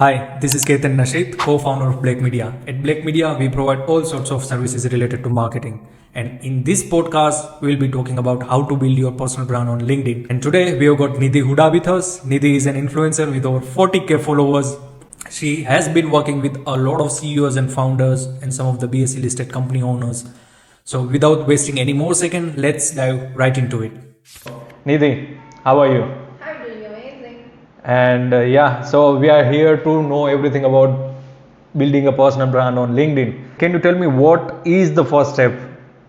Hi, this is Ketan Nashid, co-founder of Blake Media. At Blake Media, we provide all sorts of services related to marketing. And in this podcast, we'll be talking about how to build your personal brand on LinkedIn. And today we have got Nidhi Huda with us. Nidhi is an influencer with over 40k followers. She has been working with a lot of CEOs and founders and some of the BSE listed company owners. So without wasting any more second, let's dive right into it. Nidhi, how are you? I'm doing amazing. And so we are here to know everything about building a personal brand on LinkedIn. Can you tell me what is the first step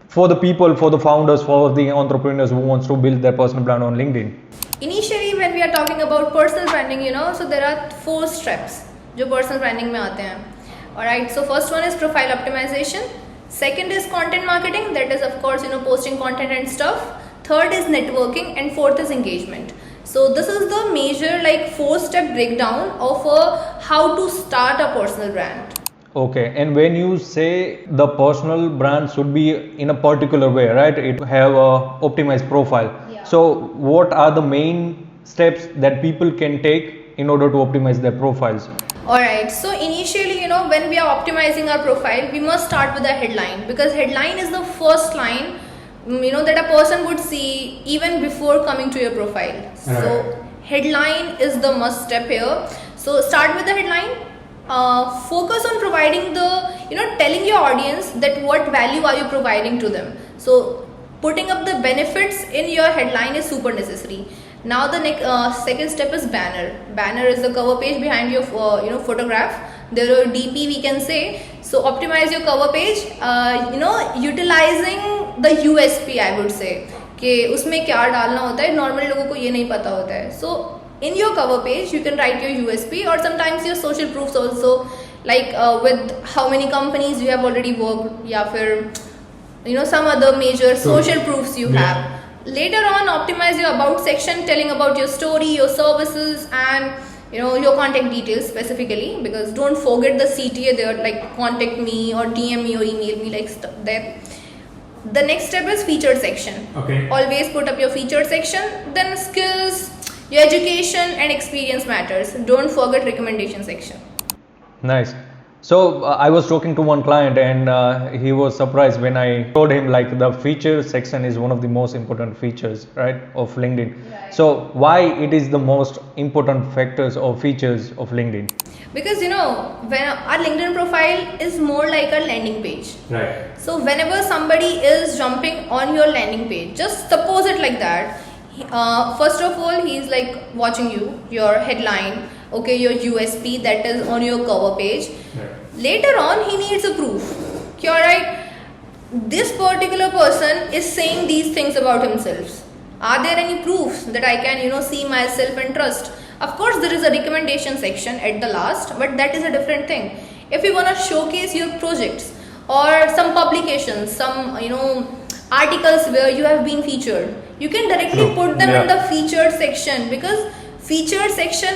for the people, for the founders, for the entrepreneurs who wants to build their personal brand on LinkedIn? Initially, when we are talking about personal branding, so there are 4 steps जो personal branding में आते हैं. Alright, so first one is profile optimization. Second is content marketing, that is of course posting content and stuff. Third is networking, and fourth is engagement. So this is the major 4-step breakdown of how to start a personal brand. Okay, and when you say the personal brand should be in a particular way, right? It have a optimized profile. Yeah. So what are the main steps that people can take in order to optimize their profiles? Alright, so initially, when we are optimizing our profile, we must start with a headline, because headline is the first line that a person would see even before coming to your profile. So headline is the must step here. So start with the headline. Focus on providing telling your audience that what value are you providing to them. So putting up the benefits in your headline is super necessary. Now the second step is banner. Banner is the cover page behind your photograph. There are DP we can say. So optimize your cover page. Utilizing the USP I would say. कि उसमें क्या डालना होता है, normally लोगों को ये नहीं पता होता है. So in your cover page you can write your USP or sometimes your social proofs also, like with how many companies you have already worked या फिर some other major social proofs you have. Later on, optimize your about section, telling about your story, your services, and your contact details specifically, because don't forget the CTA there, like contact me or DM me or email me, like stuff there. The next step is featured section. Okay. Always put up your featured section. Then skills, your education and experience matters. Don't forget recommendation section. Nice. So I was talking to one client and he was surprised when I told him like the feature section is one of the most important features, right, of LinkedIn. Right. So why it is the most important factors or features of LinkedIn? Because when our LinkedIn profile is more like a landing page. Right. So whenever somebody is jumping on your landing page, just suppose it like that. First of all, he is like watching your headline, okay, your USP that is on your cover page. Right. Later on, he needs a proof. Okay, alright, this particular person is saying these things about himself. Are there any proofs that I can see myself and trust? Of course, there is a recommendation section at the last, but that is a different thing. If you want to showcase your projects or some publications, some articles where you have been featured, you can directly put them in the featured section, because featured section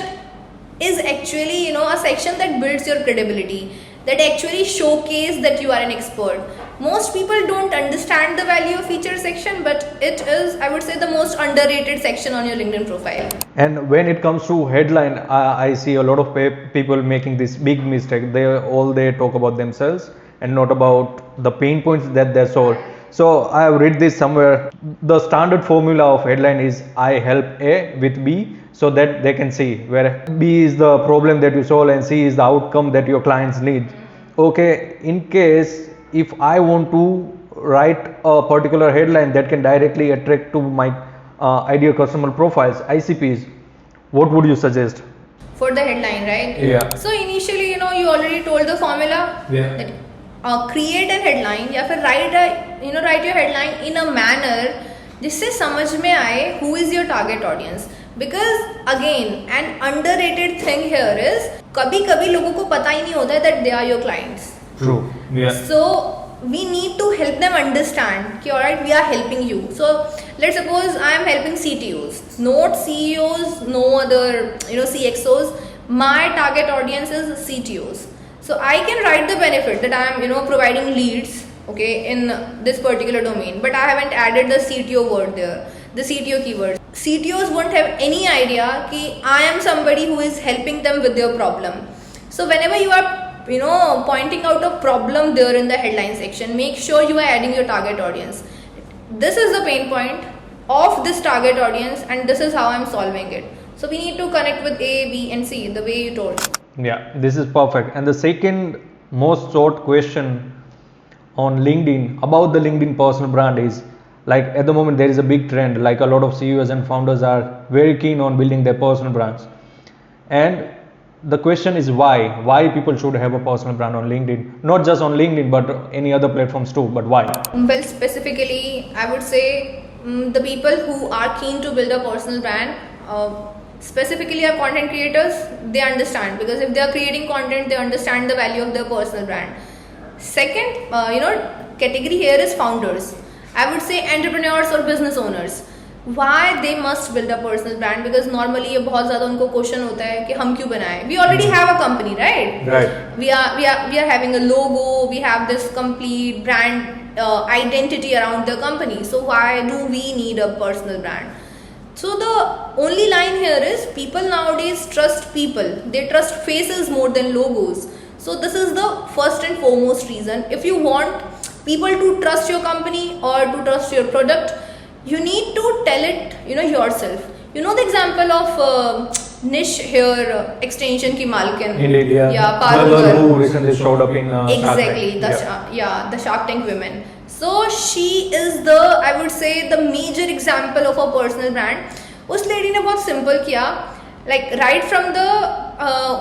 is actually a section that builds your credibility, that actually showcase that you are an expert. Most people don't understand the value of featured section, but it is, I would say, the most underrated section on your LinkedIn profile. And when it comes to headline, I see a lot of people making this big mistake. They talk about themselves and not about the pain points that they solve. So I have read this somewhere. The standard formula of headline is I help A with B, so that they can see where B is the problem that you solve and C is the outcome that your clients need. Okay, in case if I want to write a particular headline that can directly attract to my ideal customer profiles, ICPs, what would you suggest? For the headline, right? Yeah. So initially, you already told the formula. Yeah. That, create a headline या फिर write your headline in a manner जिससे समझ में आए who is your target audience. Because again, an underrated thing here is कभी-कभी लोगों को पता ही नहीं होता है that they are your clients. True. Yeah. So we need to help them understand कि alright, we are helping you. So let's suppose I am helping CTOs, not CEOs, no other CXOs. My target audience is CTOs. So I can write the benefit that I am providing leads, okay, in this particular domain, but I haven't added the CTO word there, the CTO keyword. CTOs won't have any idea that I am somebody who is helping them with their problem. So whenever you are pointing out a problem there in the headline section, make sure you are adding your target audience. This is the pain point of this target audience and this is how I'm solving it. So we need to connect with A, B and C the way you told. Yeah, this is perfect. And the second most sought question on LinkedIn about the LinkedIn personal brand is, like, at the moment there is a big trend, like a lot of CEOs and founders are very keen on building their personal brands. And the question is why people should have a personal brand on LinkedIn, not just on LinkedIn but any other platforms too, but why? Well, specifically I would say the people who are keen to build a personal brand, specifically are content creators. They understand, because if they are creating content, they understand the value of their personal brand. Second, category here is founders. I would say entrepreneurs or business owners. Why they must build a personal brand? Because normally ये बहुत ज़्यादा उनको question होता है कि हम क्यों बनाएं? We already have a company, right? Right. We are having a logo. We have this complete brand identity around the company. So why do we need a personal brand? So the only line here is, people nowadays trust people. They trust faces more than logos. So this is the first and foremost reason. If you want people to trust your company or to trust your product, you need to tell it yourself. You know the example of niche hair extension ki Malkin. Indeed, yeah. Yeah, The Parul girl girl. who recently showed up in Exactly, Shark Tank. the Shark Tank women. So she is the, I would say, the major example of a personal brand. उस lady ने बहुत simple किया, like right from the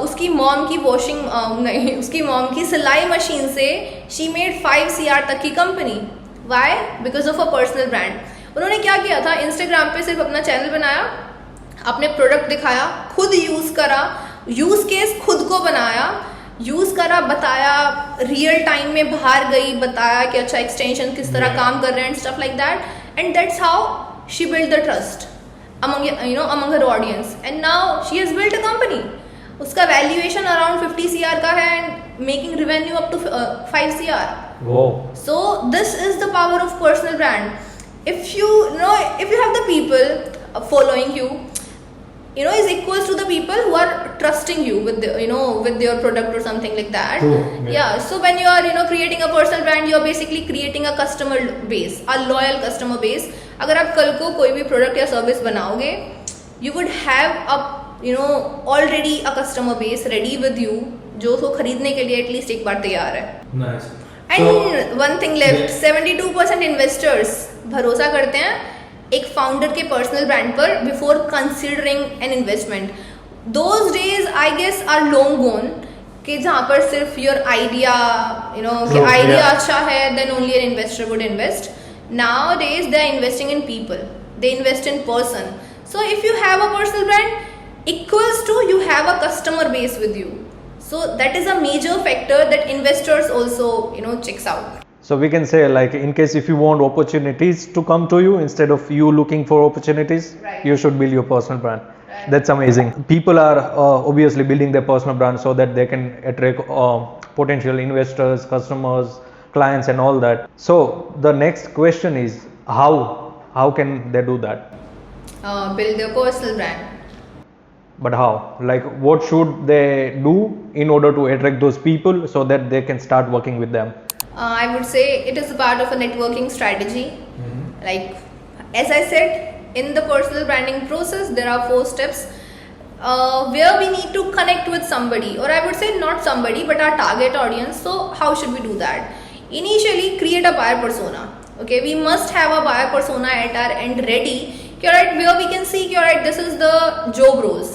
उसकी mom की washing नहीं, उसकी mom की सिलाई मशीन से she made 5 CR तक की company. Why? Because of a personal brand. उन्होंने क्या किया था, इंस्टाग्राम पे सिर्फ अपना चैनल बनाया, अपने प्रोडक्ट दिखाया, खुद यूज करा, यूज केस खुद को बनाया, यूज करा, बताया, रियल टाइम में बाहर गई, बताया कि अच्छा एक्सटेंशन किस तरह काम कर रहे हैं, stuff like that, and that's how she build the trust among her audience, and now she has built a company. उसका वैल्यूएशन अराउंड 50 CR का है and making revenue up to 5 CR. Wow. So this is the power of personal brand. If you have the people following you, is equals to the people who are trusting you with with your product or something like that. True. Yeah. So when you are creating a personal brand, you are basically creating a customer base, a loyal customer base. अगर आप कल को कोई भी product या service बनाओगे, you would have already a customer base ready with you, जो उसको खरीदने के लिए एटलीस्ट एक बार तैयार है. Nice. And one thing left, 72% investors भरोसा करते हैं एक फाउंडर के पर्सनल ब्रांड पर before considering an investment. Those days I guess are long gone, कि जहाँ पर सिर्फ योर आइडिया कि आइडिया अच्छा है then only an investor would invest. Nowadays they are investing in people, they invest in person. So if you have a personal brand, equals to you have a customer base with you. So that is a major factor that investors also checks out. So we can say, like, in case if you want opportunities to come to you instead of you looking for opportunities, Right. you should build your personal brand. Right. That's amazing. People are obviously building their personal brand so that they can attract potential investors, customers, clients and all that. So the next question is, how can they do that? Build their personal brand. But how? Like, what should they do in order to attract those people so that they can start working with them? I would say it is a part of a networking strategy. Like, as I said, in the personal branding process, there are 4 steps where we need to connect with somebody, or I would say not somebody, but our target audience. So how should we do that? Initially, create a buyer persona. Okay, we must have a buyer persona at our end ready, where we can see, this is the job roles.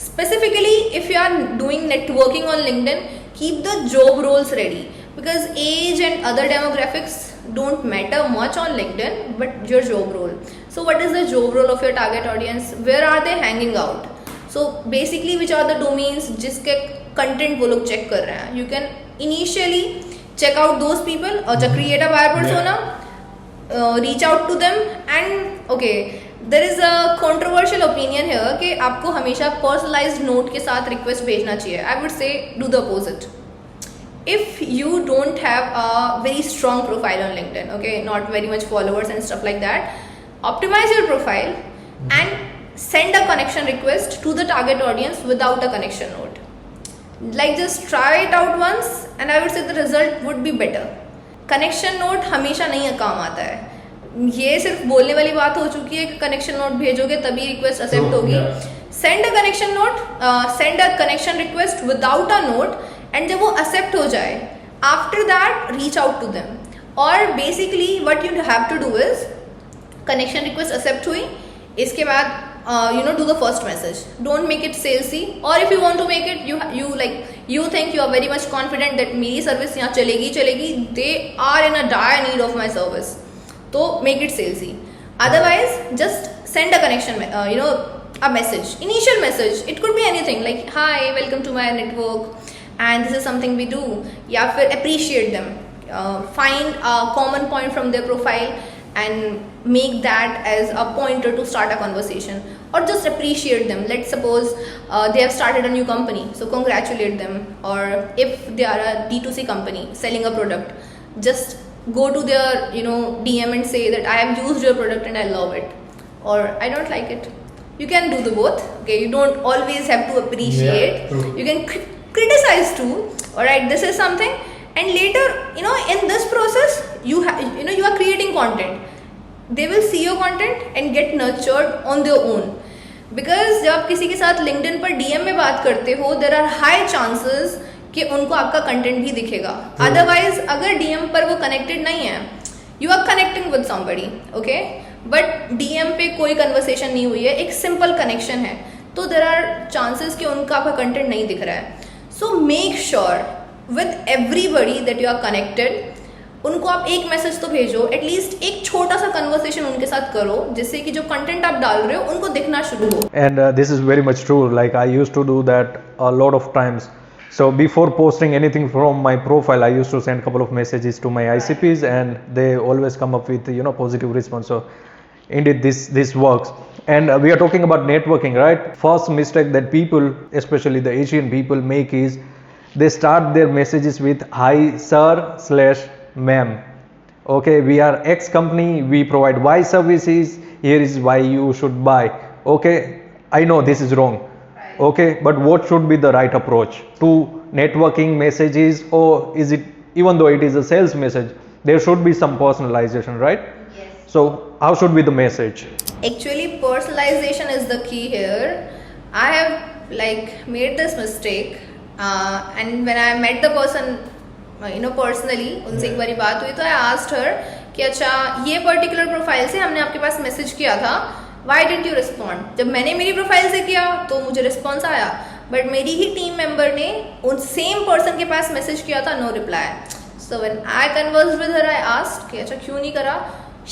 Specifically, if you are doing networking on LinkedIn, keep the job roles ready, because age and other demographics don't matter much on LinkedIn, but your job role. So what is the job role of your target audience? Where are they hanging out? So basically, which are the domains जिसके content वो लोग check कर रहे हैं? You can initially check out those people or create a buyer persona, reach out to them, and okay, there is a controversial opinion here कि आपको हमेशा personalized note के साथ request भेजना चाहिए. I would say do the opposite. If you don't have a very strong profile on LinkedIn, okay, not very much followers and stuff like that, optimize your profile and send a connection request to the target audience without a connection note. Like just try it out once and I would say the result would be better. Connection note हमेशा नहीं काम आता है, ये सिर्फ बोलने वाली बात हो चुकी है कि कनेक्शन नोट भेजोगे तभी रिक्वेस्ट एक्सेप्ट होगी. Send a connection note, send a connection request without a note, and जब वो एक्सेप्ट हो जाए after that reach out to them. और basically what you have to do is connection request accept हुई, इसके बाद do the first message. Don't make it salesy, or if you want to make it, you think you are very much confident that मेरी service यहाँ चलेगी, they are in a dire need of my service, तो make it salesy. Otherwise just send a connection, a message, initial message. It could be anything like hi, welcome to my network and this is something we do, या फिर appreciate them, find a common point from their profile and make that as a pointer to start a conversation, or just appreciate them. Let's suppose they have started a new company, so congratulate them. Or if they are a D2C company selling a product, just go to their DM and say that I have used your product and I love it, or I don't like it. You can do the both. Okay, you don't always have to appreciate. You can criticize too. Alright, this is something. And later, in this process, you are creating content. They will see your content and get nurtured on their own. Because जब आप किसी के साथ LinkedIn पर DM में बात करते हो, there are high chances कि उनको आपका कंटेंट भी दिखेगा. Otherwise, अगर DM पर वो connected नहीं है, you are connecting with somebody, okay? But DM पे कोई conversation नहीं हुई है, एक simple connection है, तो there are chances कि उनका आपका कंटेंट नहीं दिख रहा है. So make sure with everybody that you are connected, उनको आप एक मैसेज तो भेजो, एटलीस्ट एक छोटा सा कन्वर्सेशन उनके साथ करो, जिससे कि जो कंटेंट आप डाल रहे हो उनको दिखना शुरू हो. And this is very much true. Like I used to do that a lot of times. So before posting anything from my profile, I used to send a couple of messages to my ICPs, and they always come up with positive response. So indeed this works. And we are talking about networking, right? First mistake that people, especially the Asian people, make is they start their messages with hi sir/ma'am. Okay, we are X company, we provide Y services, here is why you should buy. Okay, I know this is wrong. Okay, but what should be the right approach to networking messages? Or is it, even though it is a sales message, there should be some personalization, right? Yes. So how should be the message? Actually, personalization is the key here. I have made this mistake, and when I met the person personally, उनसे एक बारी बात हुई तो I asked her कि अच्छा ये particular profile से हमने आपके पास मैसेज किया था, व्हाई डिडंट यू रिस्पॉन्ड. जब मैंने मेरी प्रोफाइल से किया तो मुझे रिस्पॉन्स आया, बट मेरी ही टीम मेंबर ने उन सेम पर्सन के पास मैसेज किया था, no reply. So when I conversed with her I asked कि अच्छा क्यों नहीं करा.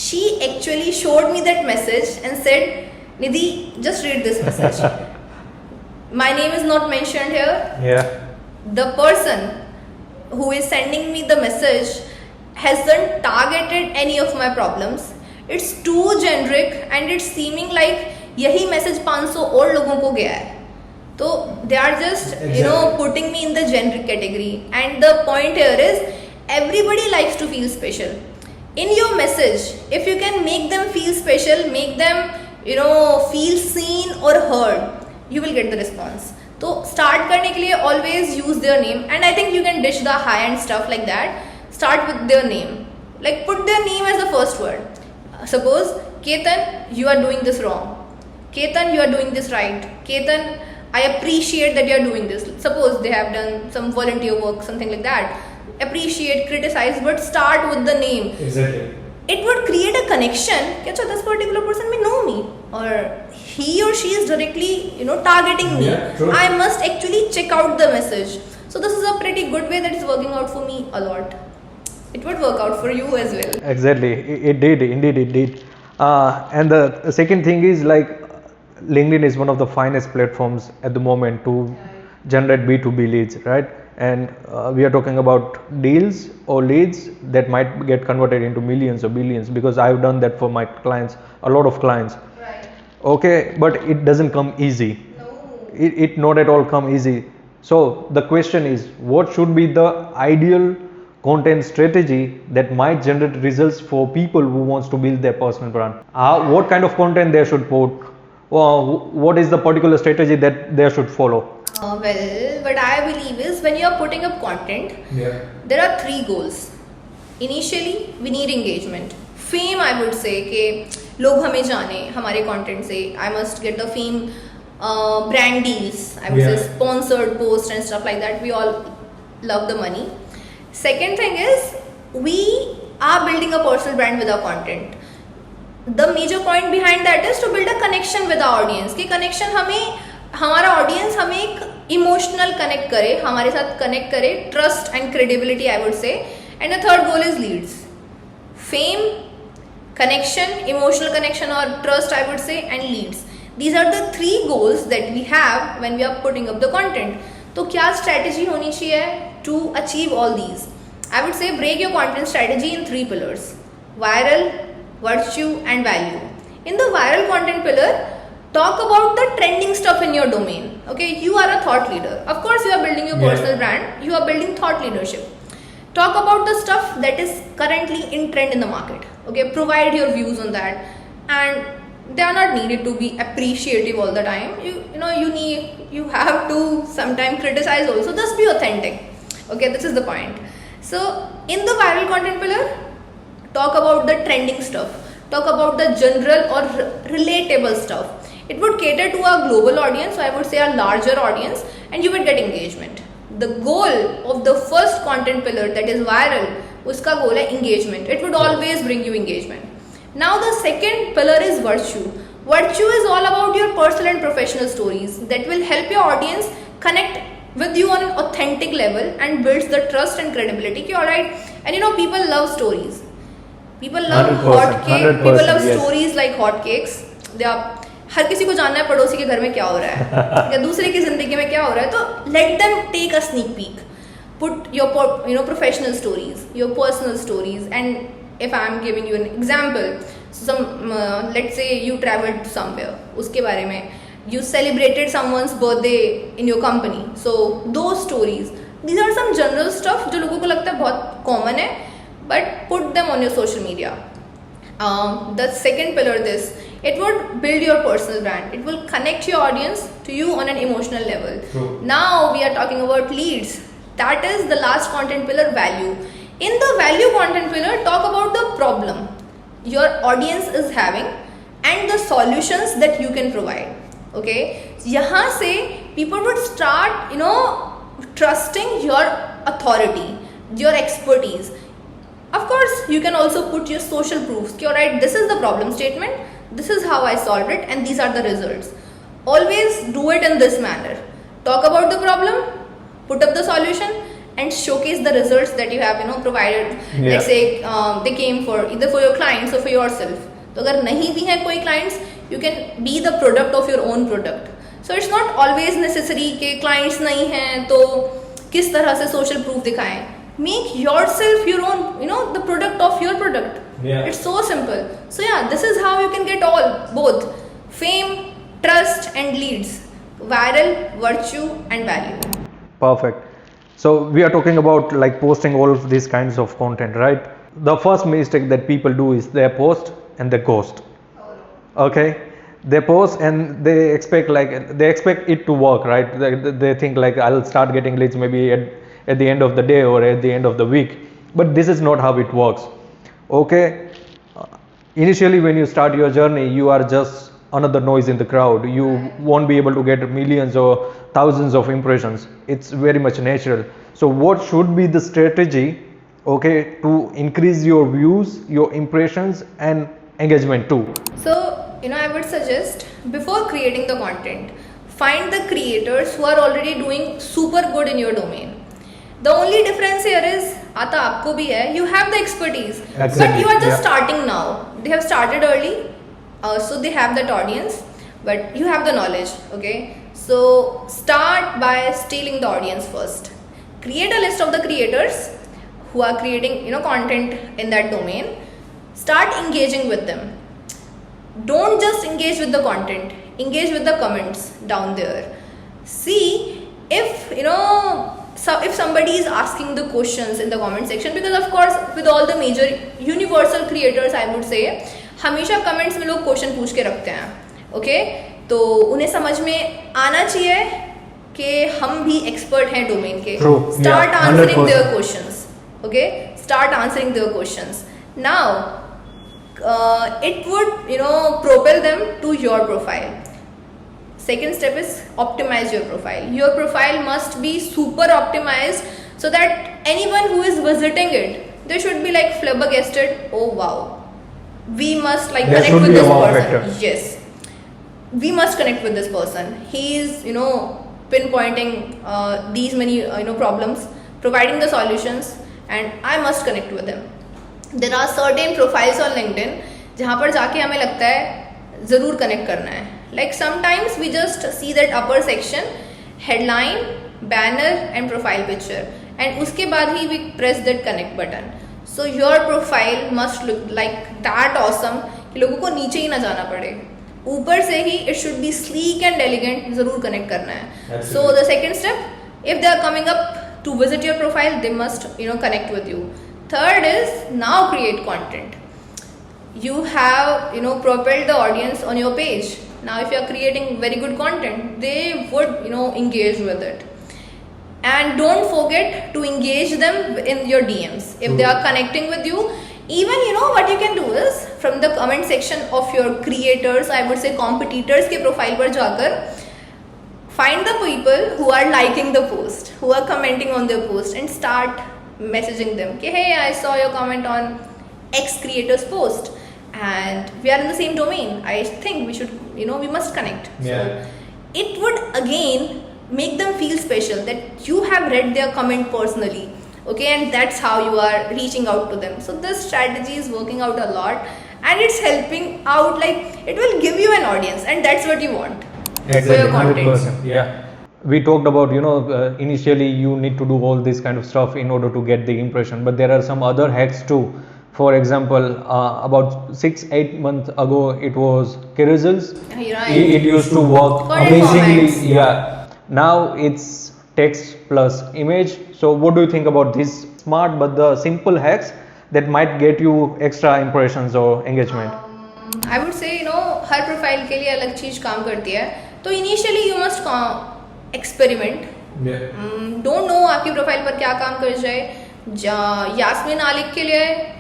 She actually showed me that message and said Nidhi just read this message, my name is not mentioned here. The person who is sending me the message hasn't targeted any of my problems. It's too generic and it's seeming like यही message 500 और लोगों को गया है, तो they are just putting me in the generic category. And the point here is everybody likes to feel special. In your message, if you can make them feel special, make them feel seen or heard, you will get the response. तो start करने के लिए always use their name, and I think you can ditch the hi and stuff like that. Start with their name, like put their name as the first word. Suppose Ketan, you are doing this wrong. Ketan, you are doing this right. Ketan, I appreciate that you are doing this. Suppose they have done some volunteer work, something like that. Appreciate, criticize, but start with the name. Exactly. It would create a connection. That this particular person may know me, or he or she is directly, targeting me. Yeah, true. I must actually check out the message. So this is a pretty good way that is working out for me a lot. It would work out for you as well. Exactly, it did. Indeed, it did. And the second thing is like LinkedIn is one of the finest platforms at the moment to generate B2B leads, right? And we are talking about deals or leads that might get converted into millions or billions, because I've done that for my clients, a lot of clients. Right. Okay, but it doesn't come easy. No. It not at all come easy. So the question is, what should be the ideal content strategy that might generate results for people who wants to build their personal brand? What kind of content they should put? what is the particular strategy that they should follow? Well, what I believe is when you are putting up content, there are three goals. Initially, we need engagement. Fame, I would say, कि लोग हमें जाने हमारे content से. I must get the fame, brand deals. I would say sponsored posts and stuff like that. We all love the money. Second thing is we are building a personal brand with our content. The major point behind that is to build a connection with our audience. कि connection हमें हमारा audience हमें एक emotional connect करे, हमारे साथ connect करे, trust and credibility I would say. And the third goal is leads. Fame, connection, emotional connection और trust I would say, and leads. These are the three goals that we have when we are putting up the content. तो क्या strategy होनी चाहिए to achieve all these? I would say break your content strategy in three pillars: viral, virtue and value. In the viral content pillar, talk about the trending stuff in your domain. Okay, you are a thought leader. Of course, you are building your personal brand. You are building thought leadership. Talk about the stuff that is currently in trend in the market. Okay, provide your views on that, and they are not needed to be appreciative all the time. You have to sometimes criticize also. Just be authentic. Okay, this is the point. So in the viral content pillar, talk about the trending stuff, talk about the general or relatable stuff. It would cater to a global audience, so I would say a larger audience, and you would get engagement. The goal of the first content pillar, that is viral, uska goal hai engagement. It would always bring you engagement. Now the second pillar is virtue. Virtue is all about your personal and professional stories that will help your audience connect with you on an authentic level and builds the trust and credibility. Okay, alright, and people love stories. People love hot cake. People love stories like hot cakes. हर किसी को जानना है पड़ोसी के घर में क्या हो रहा है या दूसरे की जिंदगी में क्या हो रहा है. तो let them take a sneak peek. Put your professional stories, your personal stories, and if I am giving you an example, let's say you traveled somewhere, उसके बारे में you celebrated someone's birthday in your company. So those stories, these are some general stuff जो लोगों को लगता है बहुत common है. But put them on your social media. The second pillar, it would build your personal brand. It will connect your audience to you on an emotional level. True. Now we are talking about leads. That is the last content pillar, value. In the value content pillar, talk about the problem your audience is having and the solutions that you can provide. Okay, यहाँ से people would start trusting your authority, your expertise. Of course, you can also put your social proofs. Alright, this is the problem statement, this is how I solved it, and these are the results. Always do it in this manner. Talk about the problem, put up the solution, and showcase the results that you have provided. Let's say they came for either for your clients or for yourself. तो अगर नहीं भी हैं कोई clients, you can be the product of your own product. So it's not always necessary कि clients नहीं हैं तो किस तरह से social proof दिखाएं. Make yourself your own, the product of your product. It's so simple. So yeah, this is how you can get both fame, trust, and leads. Viral, virtue, and value. Perfect. So we are talking about like posting all of these kinds of content, right? The first mistake that people do is they post and they ghost. Okay, they post and they expect it to work, right? They think like I'll start getting leads maybe at the end of the day or at the end of the week, but this is not how it works. Okay, initially when you start your journey, you are just another noise in the crowd. You won't be able to get millions or thousands of impressions. It's very much natural. So what should be the strategy, okay, to increase your views, your impressions, and engagement too? So I would suggest before creating the content, find the creators who are already doing super good in your domain. The only difference here is आता आपको भी है, you have the expertise, exactly. But you are just starting now. They have started early, so they have that audience, but you have the knowledge. Okay, so start by stealing the audience first. Create a list of the creators who are creating content in that domain. Start engaging with them. Don't just engage with the content, engage with the comments down there. See if if somebody is asking the questions in the comment section, because of course with all the major universal creators I would say हमेशा comments में लोग question पूछ के रखते हैं. Okay, तो उन्हें समझ में आना चाहिए कि हम भी एक्सपर्ट हैं डोमेन के. True. Start Yeah, answering 100%. their questions. Okay, start answering their questions. Now, it would propel them to your profile. Second step is optimize your profile. Your profile must be super optimized so that anyone who is visiting it, they should be like flabbergasted. Oh wow, we must like There connect should with be a this wow person. factor. Yes, we must connect with this person. He is pinpointing these many problems, providing the solutions, and I must connect with him. There are certain profiles on LinkedIn जहाँ पर जाके हमें लगता है ज़रूर connect करना है. Like sometimes we just see that upper section, headline, banner and profile picture, and उसके बाद ही we press that connect button. So your profile must look like that awesome कि लोगों को नीचे ही ना जाना पड़े. ऊपर से ही it should be sleek and elegant. ज़रूर कनेक्ट करना है. So the second step, if they are coming up to visit your profile, they must connect with you. Third is now create content. You have propelled the audience on your page. Now if you are creating very good content, they would engage with it. And don't forget to engage them in your DMs if they are connecting with you. Even what you can do is from the comment section of your creators, I would say competitors के profile पर जाकर find the people who are liking the post, who are commenting on their post, and start messaging them कि hey, I saw your comment on X creator's post and we are in the same domain. I think we should we must connect. Yeah. So it would again make them feel special that you have read their comment personally. Okay, and that's how you are reaching out to them. So this strategy is working out a lot and it's helping out. Like it will give you an audience, and that's what you want for your content. 100%. Yeah. We talked about initially you need to do all this kind of stuff in order to get the impression, but there are some other hacks too. For example, about 6-8 months ago, it was carousels. Right. It used to work For amazingly. formats. Yeah. Now it's text plus image. So what do you think about these smart but the simple hacks that might get you extra impressions or engagement? I would say her profile के लिए अलग चीज काम करती है. तो initially you must experiment. Don't know आपकी profile पर क्या काम कर जाए. यास्मीन आलिक के लिए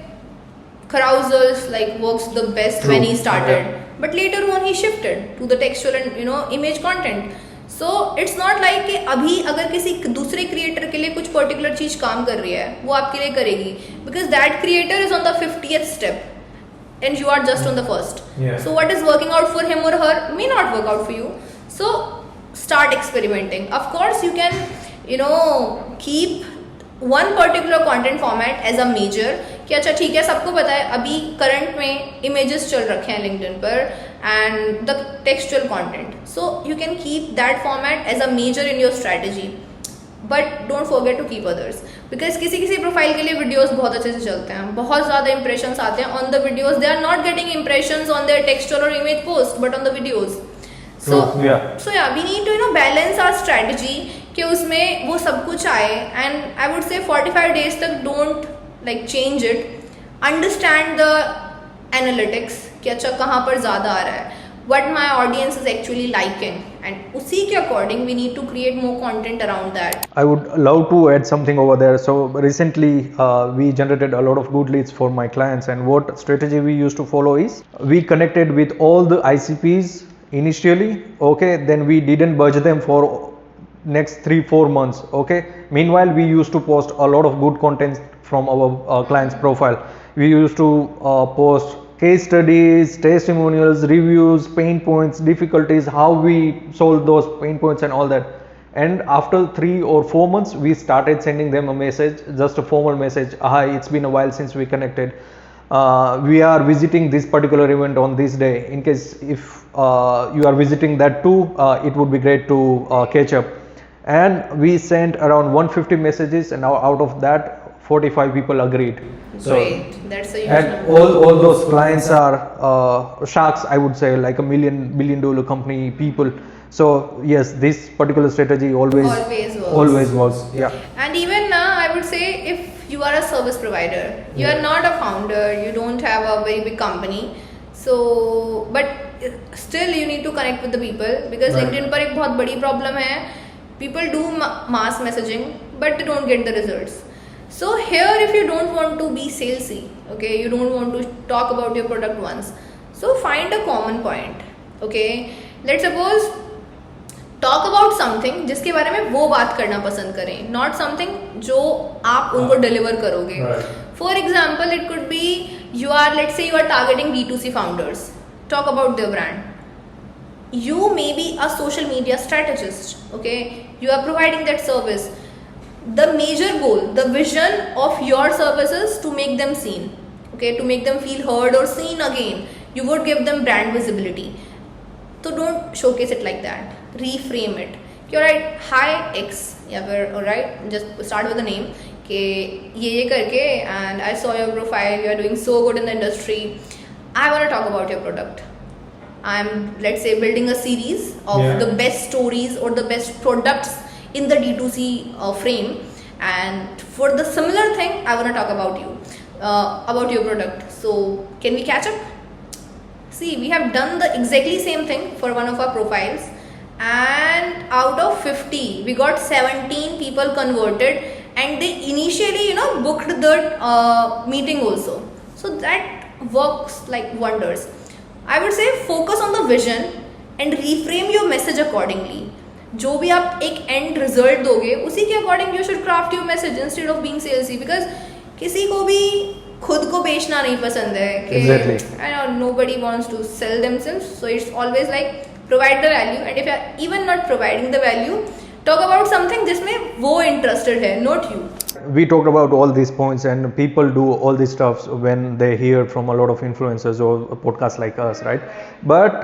carousels like works the best when he started, but later on he shifted to the textual and image content. So it's not like कि अभी अगर किसी दूसरे क्रिएटर के लिए कुछ पर्टिकुलर चीज काम कर रही है वो आपके लिए करेगी, because that creator is on the 50th step and you are just on the first. So what is working out for him or her may not work out for you. So start experimenting. Of course you can keep one particular content format as a major कि अच्छा ठीक है, सबको पता है अभी current में images चल रखे हैं लिंक्डइन पर and the textual content. So you can keep that format as a major in your strategy, but don't forget to keep others, because किसी किसी प्रोफाइल के लिए वीडियोस बहुत अच्छे से चलते हैं, बहुत ज़्यादा इंप्रेशंस आते हैं on the videos. They are not getting impressions on their textual और image post but on the videos. So yeah, we need to balance our strategy कि उसमें वो सब कुछ आए. And I would say 45 days तक don't like change it. Understand the analytics कि अच्छा कहाँ पर ज़्यादा आ रहा है, what my audience is actually liking, and उसी के according we need to create more content around that. I would love to add something over there. So recently we generated a lot of good leads for my clients, and what strategy we used to follow is we connected with all the ICPs initially. Okay, then we didn't budge them for next 3-4 months. Okay, meanwhile we used to post a lot of good content from our clients profile. We used to post case studies, testimonials, reviews, pain points, difficulties, how we solved those pain points and all that. And after 3 or 4 months we started sending them a message, just a formal message. Hi, it's been a while since we connected. We are visiting this particular event on this day. In case if you are visiting that too, it would be great to catch up. And we sent around 150 messages, and out of that 45 people agreed. Great, that's a huge And number. all those clients are sharks, I would say, like a billion dollar company people. So yes, this particular strategy always works. Yeah. And even now I would say if you are a service provider, you are not a founder, you don't have a very big company, so but still you need to connect with the people, because Right. LinkedIn पर एक बहुत बड़ी problem है, people do mass messaging but they don't get the results. So here, if you don't want to be salesy, okay, you don't want to talk about your product once, so find a common point. Okay, let's suppose talk about something जिसके बारे में वो बात करना पसंद करें, not something जो आप उनको deliver करोगे. Right. For example, it could be you are, let's say you are targeting D2C founders. Talk about their brand. You may be a social media strategist, okay, you are providing that service. The major goal, the vision of your services to make them seen, okay, to make them feel heard or seen again. You would give them brand visibility. So don't showcase it like that. Reframe it. You're right, hi X, या फिर alright, just start with a name. कि ये करके, and I saw your profile, you are doing so good in the industry. I want to talk about your product. I'm, let's say, building a series of Yeah. the best stories or the best products in the D2C frame, and for the similar thing I want to talk about you, about your product. So can we catch up? See, we have done the exactly same thing for one of our profiles, and out of 50 we got 17 people converted, and they initially booked the meeting also. So that works like wonders. I would say focus on the vision and reframe your message accordingly. जो भी आप एक and result दोगे उसी के according you should craft your message instead of being salesy, because किसी को भी खुद को बेचना नहीं पसंद है कि Exactly. I know nobody wants to sell themselves, so it's always like provide the value, and if you are even not providing the value, talk about something जिसमें वो इंटरेस्टेड है, not you. We talked about all these points, and people do all these stuff when they hear from a lot of influencers or podcasts like us, right? But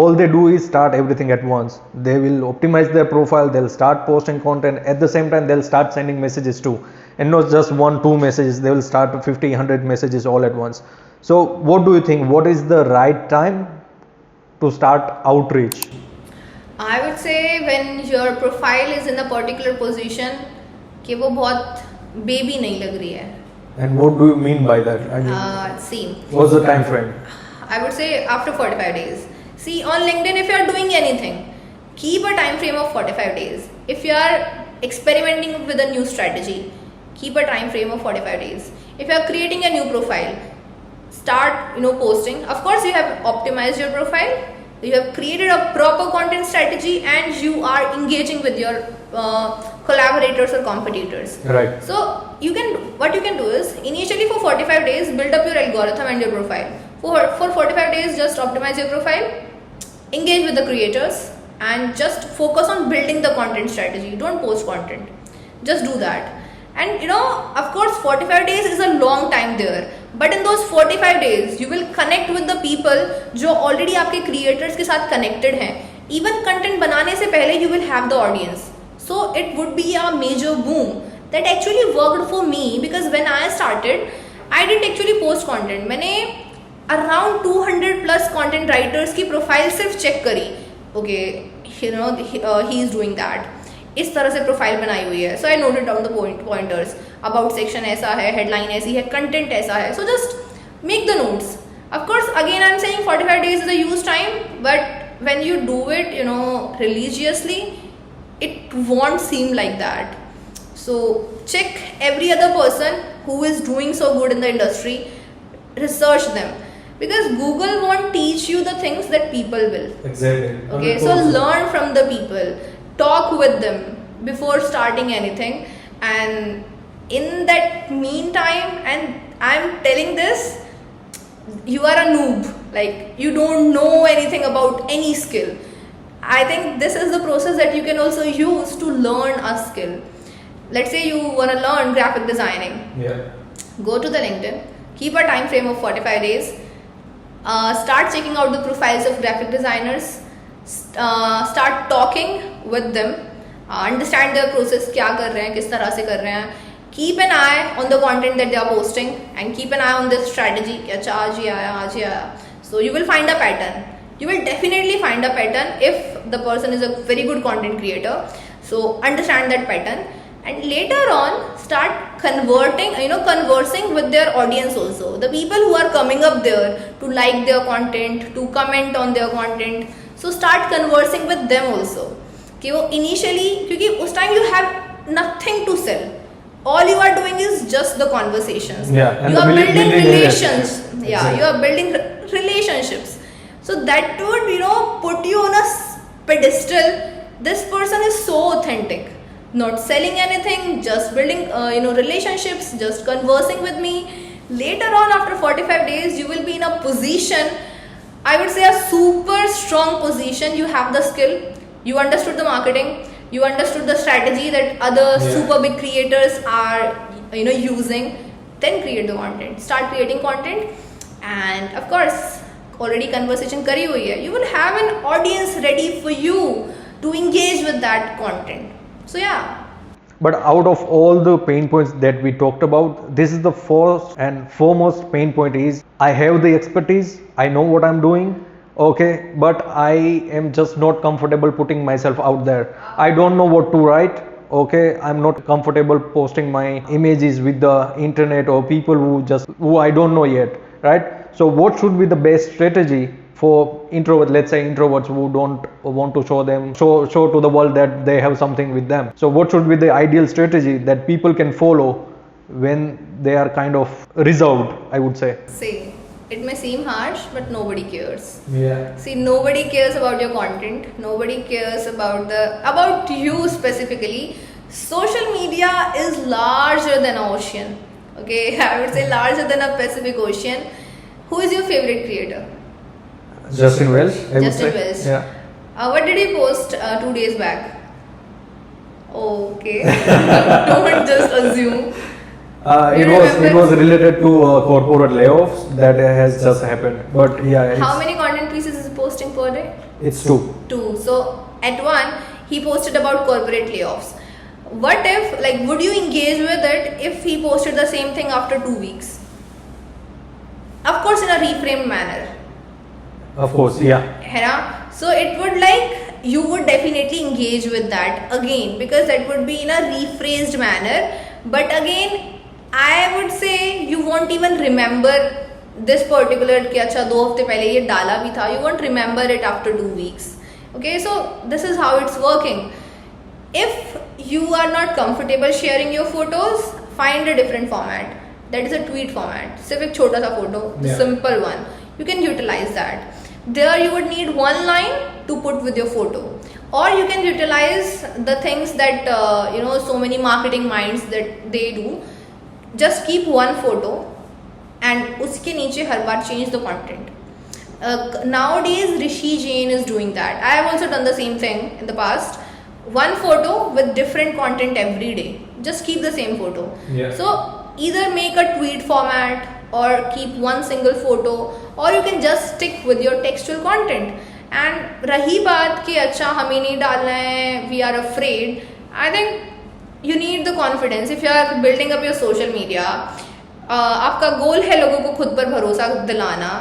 all they do is start everything at once. They will optimize their profile, they'll start posting content, at the same time they'll start sending messages too, and not just 1-2 messages, they will start 50-100 messages all at once. So what do you think, what is the right time to start outreach? I would say when your profile is in a particular position कि वो बहुत baby नहीं लग रही है. And what do you mean by that? I mean, See, what's the time frame? I would say after 45 days. See, on LinkedIn, if you are doing anything, keep a time frame of 45 days. If you are experimenting with a new strategy, keep a time frame of 45 days. If you are creating a new profile, start posting. Of course, you have optimized your profile, you have created a proper content strategy, and you are engaging with your collaborators or competitors. Right. So what you can do is initially for 45 days build up your algorithm and your profile. For 45 days just optimize your profile, engage with the creators, and just focus on building the content strategy. Don't post content, just do that. And of course 45 days is a long time there, but in those 45 days you will connect with the people जो already आपके creators के साथ connected हैं. Even content बनाने से पहले you will have the audience. So it would be a major boom. That actually worked for me, because when I started I didn't actually post content. मैंने around 200 plus content writers की profile सिर्फ check करी. Okay, he is doing that. इस तरह से profile बनाई हुई है. So I noted down the pointers. About section ऐसा है, हेडलाइन ऐसी है, कंटेंट ऐसा है. So just make the notes. Of course again I am saying 45 days is a use time, but when you do it religiously, it won't seem like that. So check every other person who is doing so good in the industry, research them, because Google won't teach you the things that people will. Exactly. Okay, so learn from the people, talk with them before starting anything, and in that meantime, and I'm telling this, you are a noob, like you don't know anything about any skill. I think this is the process that you can also use to learn a skill. Let's say you want to learn graphic designing. Yeah. Go to the LinkedIn, keep a time frame of 45 days, start checking out the profiles of graphic designers, start talking with them, understand their process, क्या कर रहे हैं, किस तरह से कर रहे हैं. Keep an eye on the content that they are posting, and keep an eye on their strategy. कि अच्छा आज ही आया. So you will find a pattern. You will definitely find a pattern if the person is a very good content creator. So understand that pattern, and later on start conversing with their audience also. The people who are coming up there to like their content, to comment on their content, so start conversing with them also. कि वो initially, क्योंकि उस time you have nothing to sell, all you are doing is just the conversations. Yeah, and you are the building building relations. relationships. Yeah, Exactly. you are building relationships. So that would put you on a pedestal. This person is so authentic, not selling anything, just building relationships, just conversing with me. Later on, after 45 days, you will be in a position, I would say a super strong position. You have the skill, you understood the marketing, you understood the strategy that other super big creators are using. Then create the content, start creating content, and of course already conversation kari hui hai, you will have an audience ready for you to engage with that content. So yeah. But out of all the pain points that we talked about, this is the first and foremost pain point is I have the expertise, I know what I'm doing, okay, but I am just not comfortable putting myself out there. I don't know what to write, okay, I'm not comfortable posting my images with the internet or people who I don't know yet, right? So what should be the best strategy for introvert, let's say introverts who don't want to show to the world that they have something with them? So what should be the ideal strategy that people can follow when they are kind of reserved, I would say? See, it may seem harsh, but nobody cares. Yeah. See, nobody cares about your content. Nobody cares about you specifically. Social media is larger than an ocean. Okay, I would say larger than a Pacific Ocean. Who is your favorite creator? Justin Welch, I would Justin say. Welch. Yeah. What did he post 2 days back? Okay, don't just assume. It remember? was related to corporate layoffs that has just happened. But yeah, How many content pieces is he posting per day? it's 2. 2. So at one, he posted about corporate layoffs. What if, would you engage with it if he posted the same thing after 2 weeks? Of course, in a reframed manner. Of course, yeah. है ना? So it would you would definitely engage with that again, because that would be in a rephrased manner. But again, I would say you won't even remember this particular कि अच्छा 2 हफ्ते पहले ये डाला भी था. You won't remember it after 2 weeks. Okay, so this is how it's working. If you are not comfortable sharing your photos, find a different format. That is a tweet format. सिर्फ एक छोटा सा photo, the simple one. You can utilize that. There you would need one line to put with your photo, or you can utilize the things that so many marketing minds that they do. Just keep one photo and उसके नीचे हर बार change the content. Nowadays Rishi Jain is doing that. I have also done the same thing in the past. One photo with different content every day. Just keep the same photo. Yeah. So either make a tweet format or keep one single photo, or you can just stick with your textual content. And रही बात कि अच्छा हमें नहीं डालना है, we are afraid. I think you need the confidence. If you are building up your social media, आपका गोल है लोगों को खुद पर भरोसा दिलाना,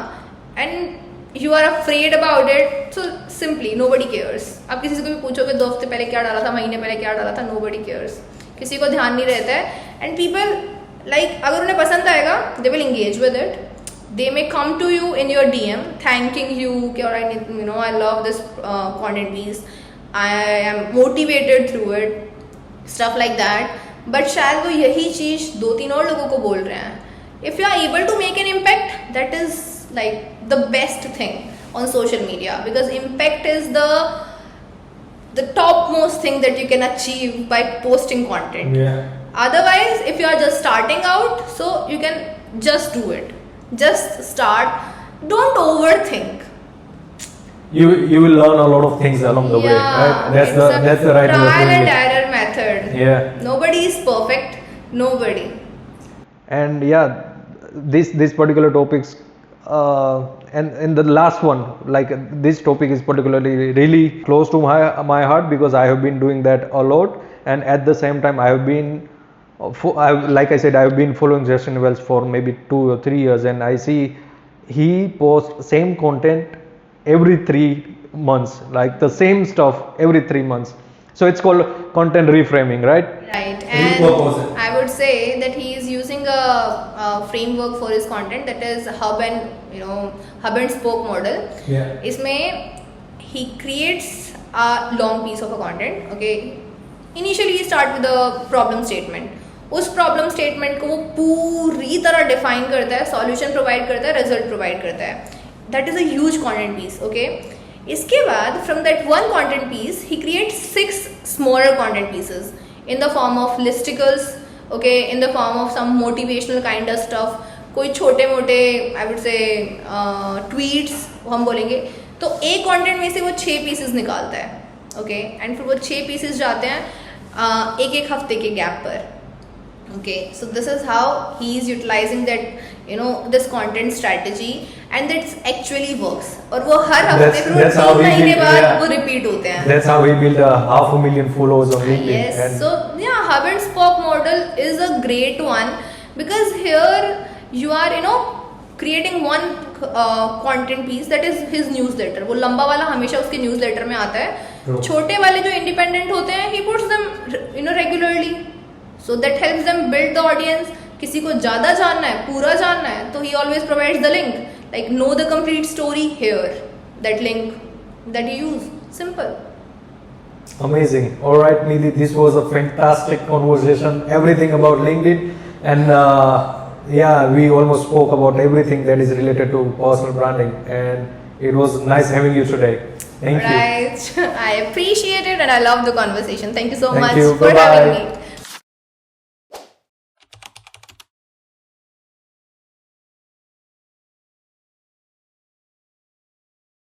and you are afraid about it, so simply nobody cares. आप किसी से भी पूछोगे 2 हफ्ते पहले क्या डाला था, महीने पहले क्या डाला था, nobody cares. किसी को ध्यान नहीं रहता है. And people अगर उन्हें पसंद आएगा, they will engage with it. They may come to you in your DM thanking you कि I love this content piece, I am motivated through it, stuff like that. But शायद वो यही चीज़ 2-3 और लोगों को बोल रहे हैं. If you are able to make an impact, that is the best thing on social media, because impact is the topmost thing that you can achieve by posting content. Yeah. Otherwise, if you are just starting out, so you can just do it. Just start. Don't overthink. You will learn a lot of things along the way, right? That's the right way of trial doing and it. error method. Yeah. Nobody is perfect. Nobody. And yeah, this particular topics and in the last one, this topic is particularly really close to my heart, because I have been doing that a lot, and at the same time I have been like I said, I have been following Justin Welch for maybe 2 or 3 years, and I see he posts same content every 3 months, like the same stuff every 3 months. So it's called content reframing, right? Right. And Repurpose it. I would say that he is using a framework for his content, that is hub and spoke model. Yeah. इसमें he creates a long piece of a content. Okay, initially he start with a problem statement. उस problem statement को वो पूरी तरह define करता है, solution provide करता है, रिजल्ट प्रोवाइड करता है. That is a huge content piece. Okay, इसके बाद from that one content piece ही creates 6 smaller content pieces in the form of listicles. Okay, in the form of some motivational kind of stuff, कोई छोटे मोटे आई would से tweets हम बोलेंगे. तो एक कंटेंट में से वो 6 पीसेस निकालता है. ओके, एंड फिर वो 6 पीसेस जाते हैं एक एक हफ्ते के गैप पर. Okay, so this is how he is utilizing that this content strategy, and that actually works. और वो हर हफ्ते फिर 3 महीने बाद वो repeat होते हैं. That's how we build 500,000 followers on LinkedIn. Yes, And so yeah, hub and spoke model is a great one, because here you are creating one content piece that is his newsletter. वो लंबा वाला हमेशा उसके newsletter में आता है. छोटे वाले जो independent होते हैं, he puts them regularly. So that helps them build the audience. किसी को ज़्यादा जानना है, पूरा जानना है, तो he always provides the link. Like, know the complete story here. That link that you use. Simple. amazing. All right, Nidhi, this was a fantastic conversation. Everything about LinkedIn, and yeah, we almost spoke about everything that is related to personal branding, and it was nice having you today. Thank you. Right. I appreciate it, and I love the conversation. Thank you so Thank much you. for Bye-bye. having me.